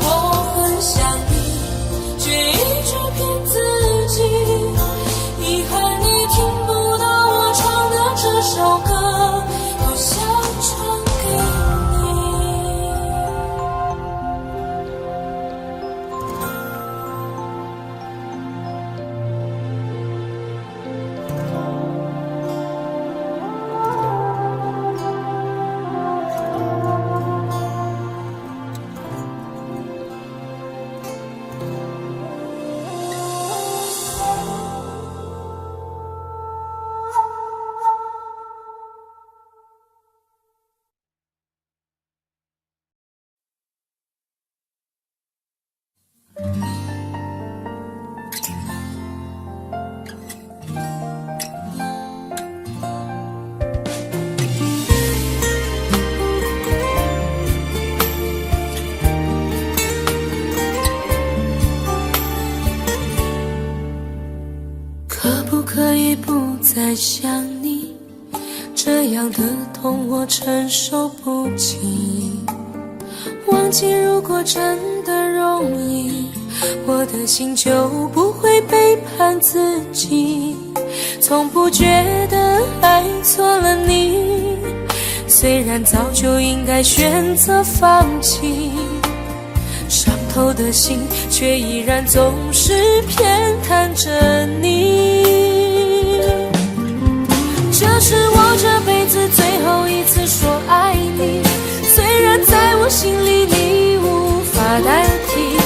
我很想你，却一直骗自己。遗憾你听不到我唱的这首歌，多想唱给你。可以不再想你，这样的痛我承受不起。忘记如果真的容易，我的心就不会背叛自己。从不觉得爱错了你，虽然早就应该选择放弃，伤透的心却依然总是偏袒着你。这是我这辈子最后一次说爱你，虽然在我心里你无法代替，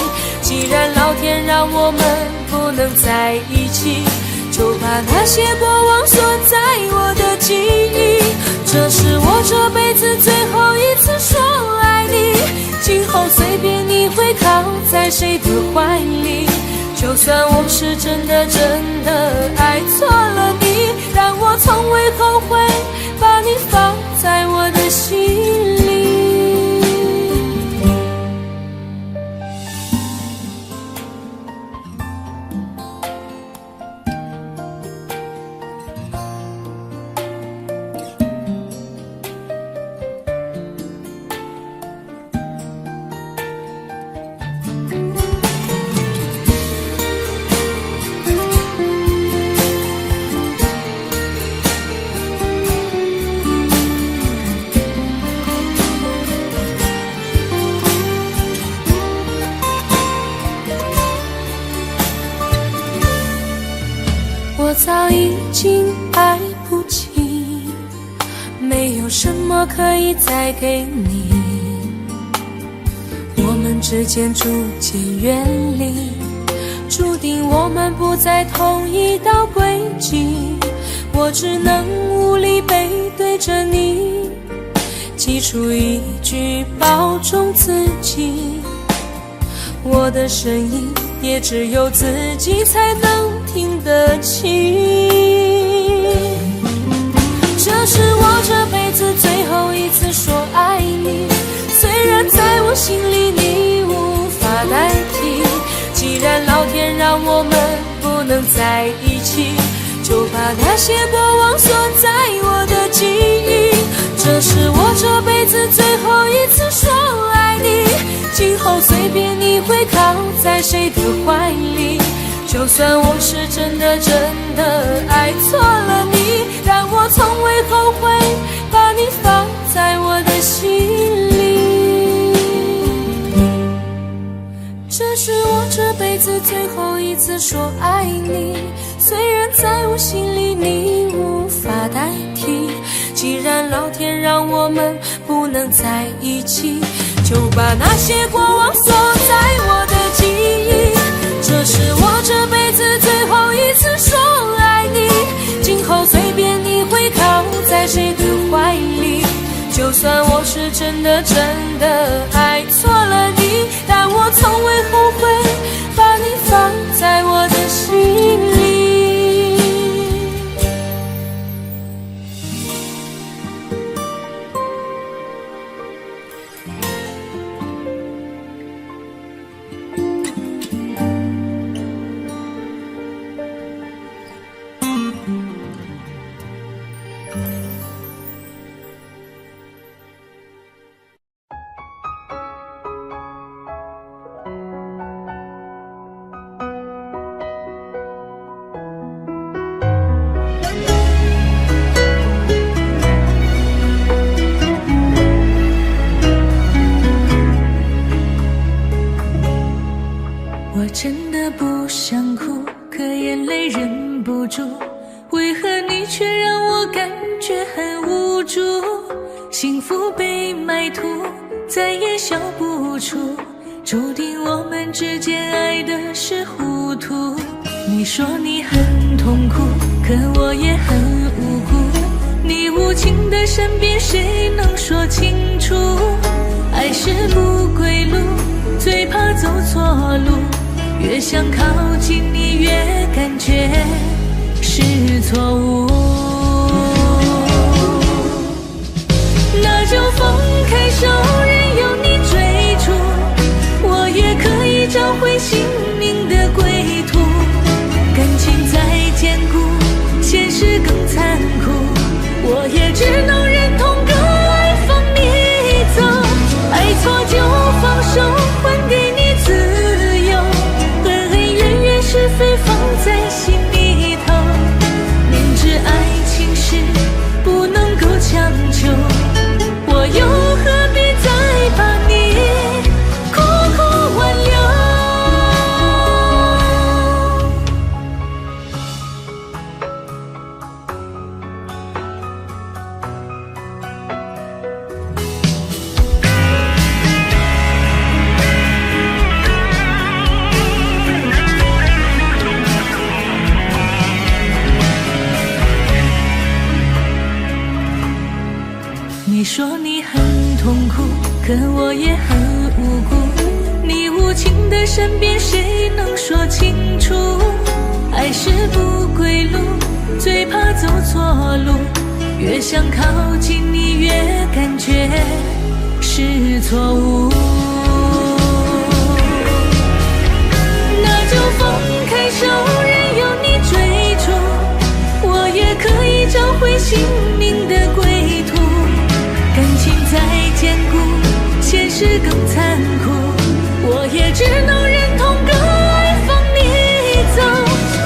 既然老天让我们不能在一起，就把那些过往锁在我的记忆。这是我这辈子最后一次说爱你，今后随便你会靠在谁的怀里，就算我是真的爱错了你，但我从未后悔把你放在我的心里。我早已经爱不起，没有什么可以再给你，我们之间逐渐远离，注定我们不在同一道轨迹，我只能无力背对着你，挤出一句保重自己，我的声音也只有自己才能听得清。这是我这辈子最后一次说爱你，虽然在我心里你无法代替，既然老天让我们不能在一起，就把那些过往锁在我的记忆。这是我这辈子最后一次说爱你，今后随便你会靠在谁的怀里，就算我是真的爱错了你，但我从未后悔把你放在我的心里。这是我这辈子最后一次说爱你，虽然在我心里你无法代替，既然老天让我们不能在一起，就把那些过往锁在我的记忆。这是我这辈子最后一次说爱你，今后随便你会靠在谁的怀里，就算我是真的爱错了你，但我从未后悔把你放在我的心里。我真的不想哭，可眼泪忍不住，为何你却让我感觉很无助？幸福被埋土，再也笑不出，注定我们之间爱的是糊涂。你说你很痛苦，可我也很无辜，你无情的身边谁能说清楚？爱是不归路，最怕走错路，越想靠近你越感觉是错误。那就放开手，任由你追逐，我也可以找回心灵的归途。感情再坚固，现实更残酷，我也只能忍痛割爱放你走。爱错就放手，还给你自由，是非放在心里头，念你说你很痛苦，可我也很无辜。你无情的身边，谁能说清楚？爱是不归路，最怕走错路。越想靠近你，越感觉是错误。那就放开手，任由你追逐，我也可以找回心灵的归途。感情再坚固，现实更残酷，我也只能忍痛割爱放你走。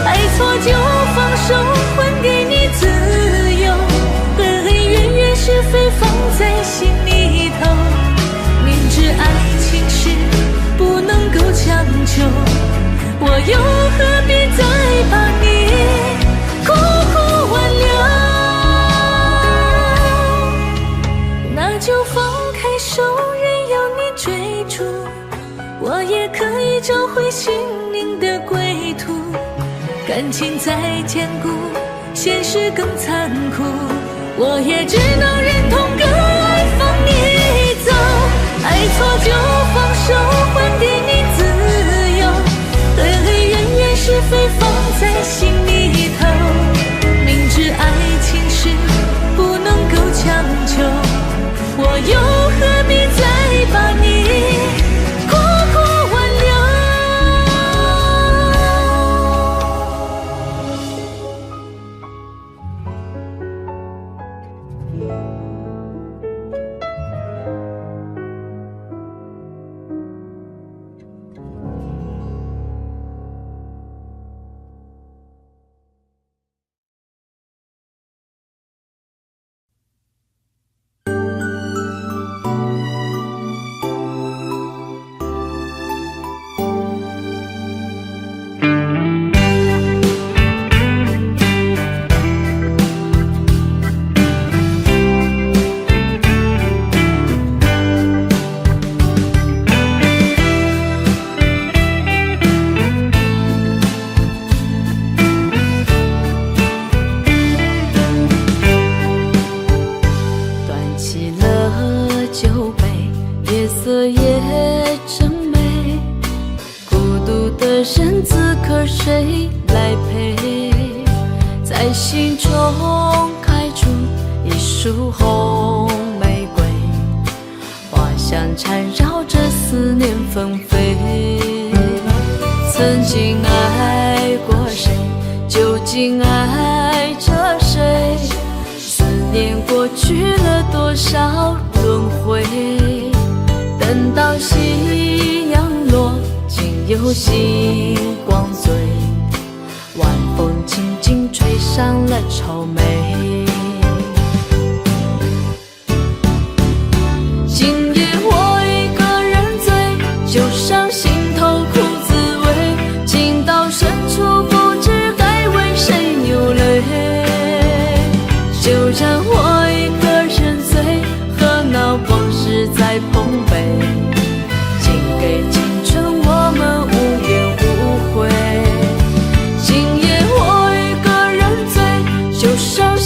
爱错就放手，还给你自由，恩恩怨怨是非放在心里头。明知爱情是不能够强求，我又何必再把你苦苦挽留？那就放开手，任由你追逐，我也可以找回心灵的归途。感情再坚固，现实更残酷，我也只能忍痛割爱放你走。爱错就放手，还给你自由，恩恩怨怨是非放在心里头。明知爱情是不能够强求，我又何必再把你苦苦挽留？谁来陪？在心中开出一束红玫瑰，花香缠绕着思念纷飞。曾经爱过谁，究竟爱着谁？思念过去了多少轮回？等到夕阳落，竟有星光醉，晚风轻轻吹上了愁眉。今夜我一个人醉，就上心头苦滋味，情到深处不知该为谁流泪。就让我一个人醉，和那往事在碰杯，敬给青春我们无怨无悔。今夜我一个人醉，就上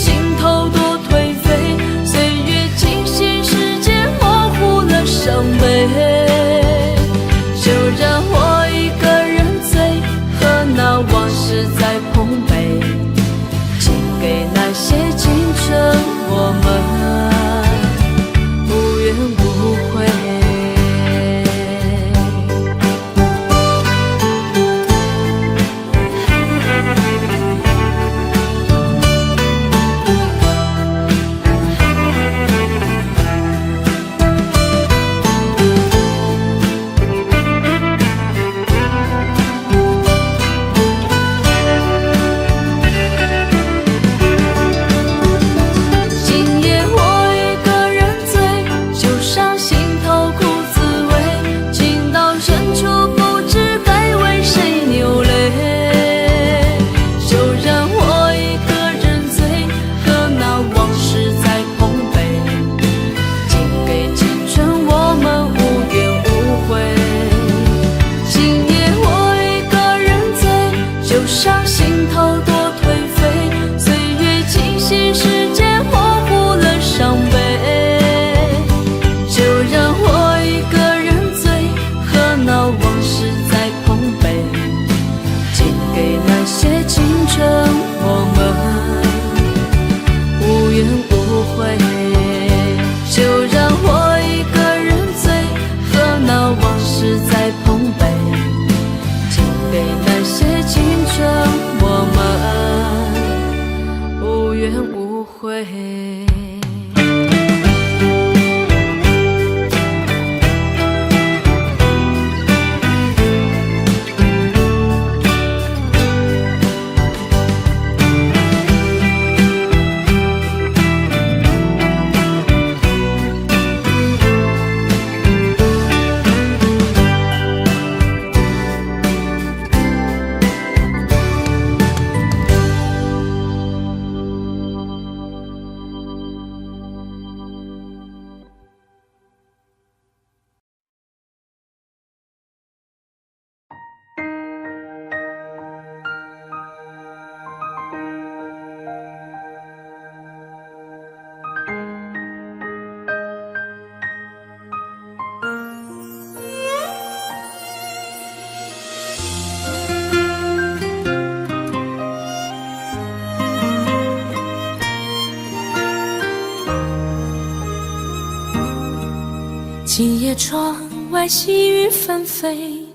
今夜窗外细雨纷飞，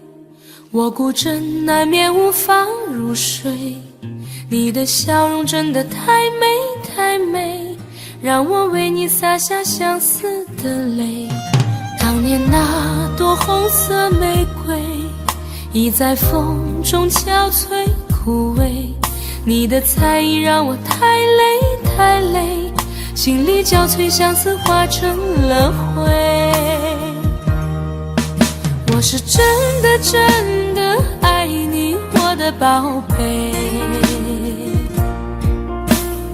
我孤枕难眠无法入睡。你的笑容真的太美太美，让我为你洒下相思的泪。当年那朵红色玫瑰，已在风中憔悴枯萎。你的猜疑让我太累太累，心力交瘁，相思化成了灰。我是真的真的爱你，我的宝贝，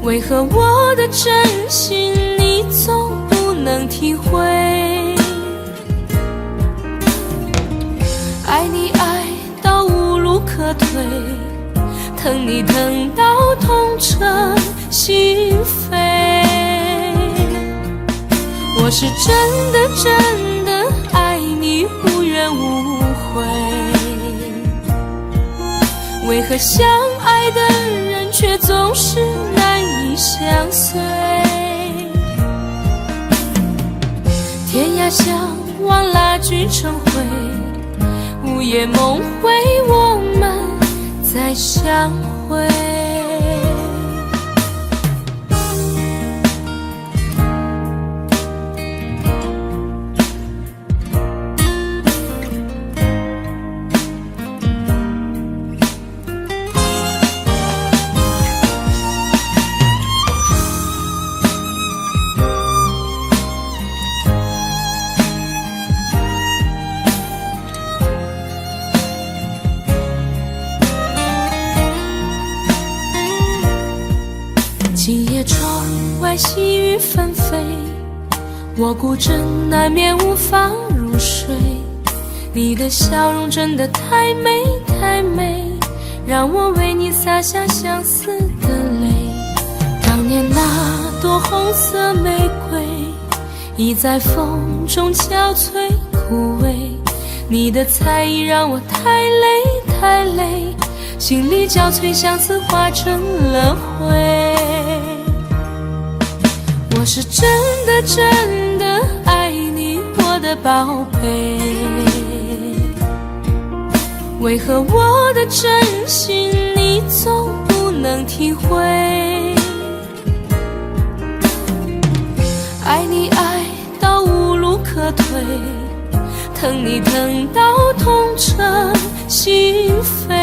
为何我的真心你总不能体会？爱你爱到无路可退，疼你疼到痛彻心扉。我是真的真的爱你，无怨无悔，为何相爱的人却总是难以相随？天涯相望，蜡炬成灰，午夜梦回，我们再相会。今夜窗外细雨纷飞，我孤枕难眠无法入睡。你的笑容真的太美太美，让我为你洒下相思的泪。当年那朵红色玫瑰，已在风中憔悴枯萎。你的猜疑让我太累太累，心力交瘁，相思化成了灰。我是真的真的爱你，我的宝贝，为何我的真心你总不能体会？爱你爱到无路可退，疼你疼到痛彻心扉。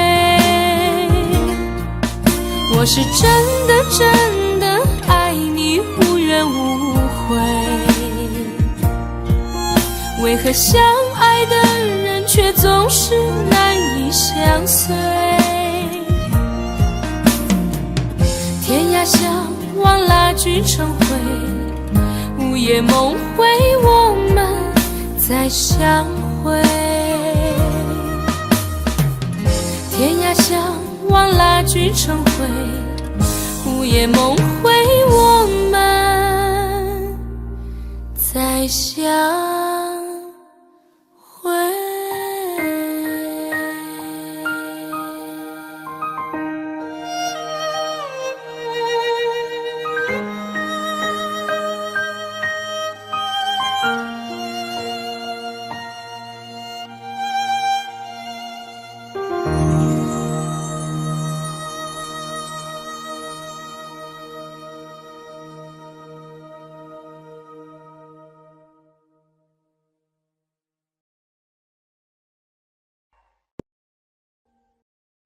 我是真的真的爱你，无怨无悔，为何相爱的人却总是难以相随？天涯相望，蜡炬成灰，午夜梦回，我们再相会。天涯相望，蜡炬成灰，午夜梦回，我们再相会。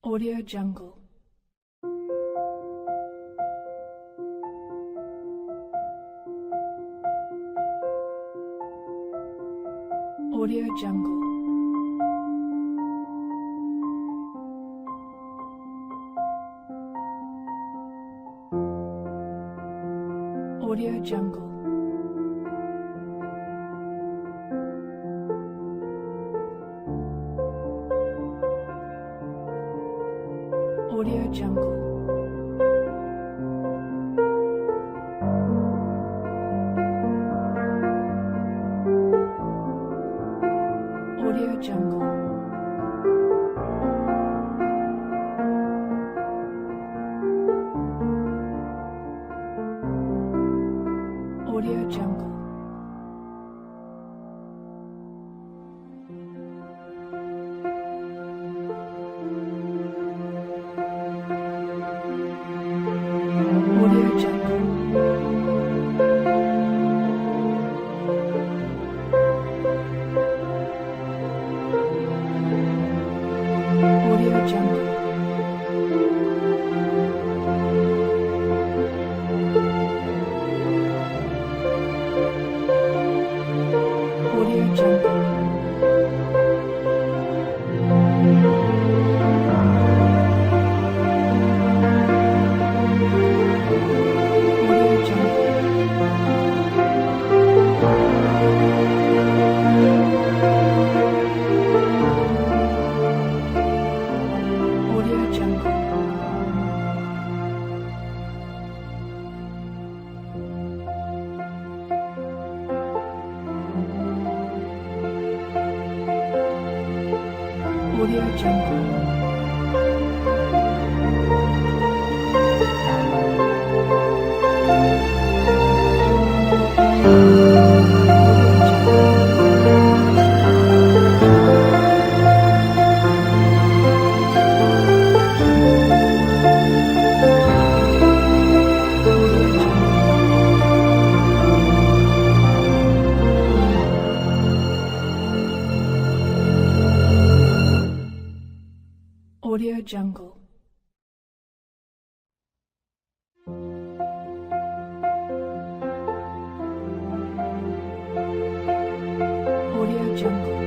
Audio Jungle. Audio Jungle. Audio Jungle. Audio Jungle. Audio Jungle. Audio Jungle. Audio Jungle. Audio Jungle. Audio Jungle.